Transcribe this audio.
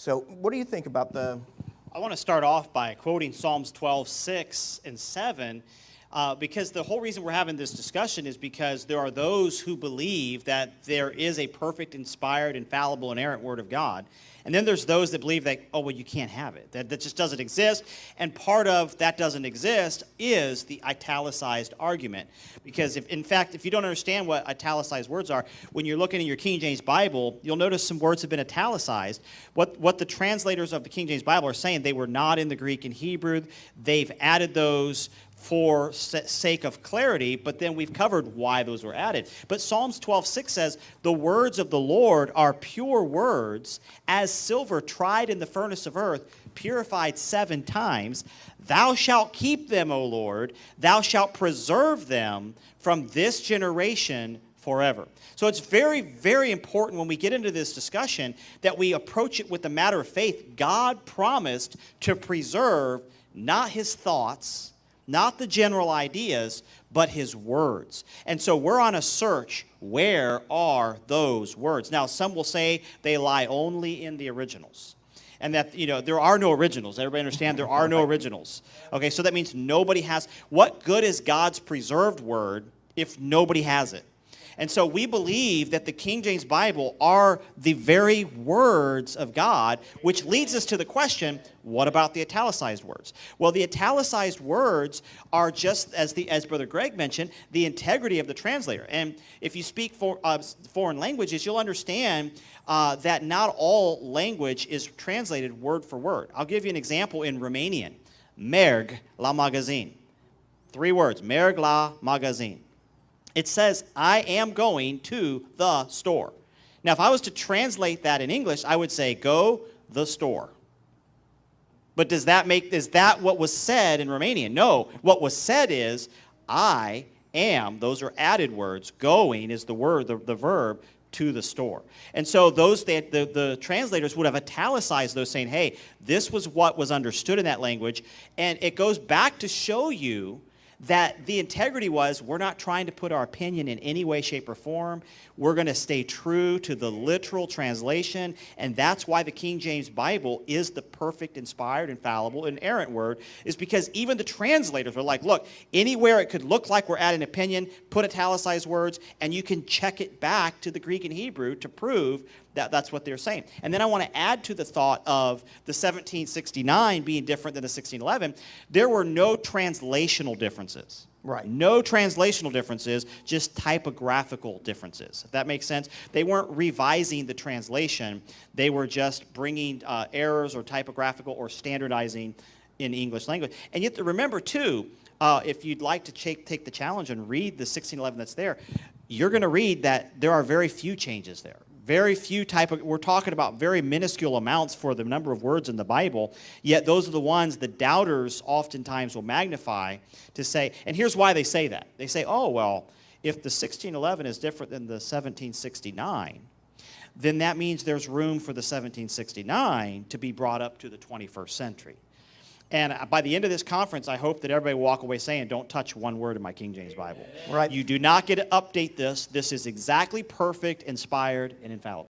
So what do you think about the... I want to start off by quoting Psalms 12:6 and 7, because the whole reason we're having this discussion is because there are those who believe that there is a perfect, inspired, infallible, inerrant Word of God. And then there's those that believe that, oh, well, you can't have it. That just doesn't exist. And part of that doesn't exist is the italicized argument. Because, in fact, if you don't understand what italicized words are, when you're looking in your King James Bible, you'll notice some words have been italicized. What the translators of the King James Bible are saying, they were not in the Greek and Hebrew. They've added those for sake of clarity, but then we've covered why those were added. But Psalms 12:6 says, the words of the Lord are pure words, as silver tried in the furnace of earth, purified 7 times. Thou shalt keep them, O Lord. Thou shalt preserve them from this generation forever. So it's very, very important when we get into this discussion that we approach it with the matter of faith. God promised to preserve not his thoughts, not the general ideas, but his words. And so we're on a search. Where are those words? Now, some will say they lie only in the originals. And that, there are no originals. Everybody understand? There are no originals. Okay, so that means nobody has. What good is God's preserved word if nobody has it? And so we believe that the King James Bible are the very words of God, which leads us to the question, what about the italicized words? Well, the italicized words are just, as Brother Greg mentioned, the integrity of the translator. And if you speak foreign languages, you'll understand that not all language is translated word for word. I'll give you an example in Romanian. Merg la magazin. 3 words, merg la magazin. It says, I am going to the store. Now, if I was to translate that in English, I would say, go the store. But is that what was said in Romanian? No. What was said is, I am, those are added words. Going is the word, the verb, to the store. And so the translators would have italicized those, saying, hey, this was what was understood in that language. And it goes back to show you that the integrity was, we're not trying to put our opinion in any way, shape, or form. We're going to stay true to the literal translation, and that's why the King James Bible is the perfect, inspired, infallible, inerrant word, is because even the translators were like, look, anywhere it could look like we're adding opinion, put italicized words, and you can check it back to the Greek and Hebrew to prove that that's what they're saying. And then I want to add to the thought of the 1769 being different than the 1611. There were no translational differences. Right. No translational differences, just typographical differences, if that makes sense. They weren't revising the translation. They were just bringing errors or typographical or standardizing in English language. And you have to remember, too, if you'd like to take the challenge and read the 1611 that's there, you're going to read that there are very few changes there. Very few we're talking about very minuscule amounts for the number of words in the Bible, yet those are the ones the doubters oftentimes will magnify to say, and here's why they say that. They say, oh, well, if the 1611 is different than the 1769, then that means there's room for the 1769 to be brought up to the 21st century. And by the end of this conference, I hope that everybody will walk away saying, don't touch one word in my King James Bible. Right. You do not get to update this. This is exactly perfect, inspired, and infallible.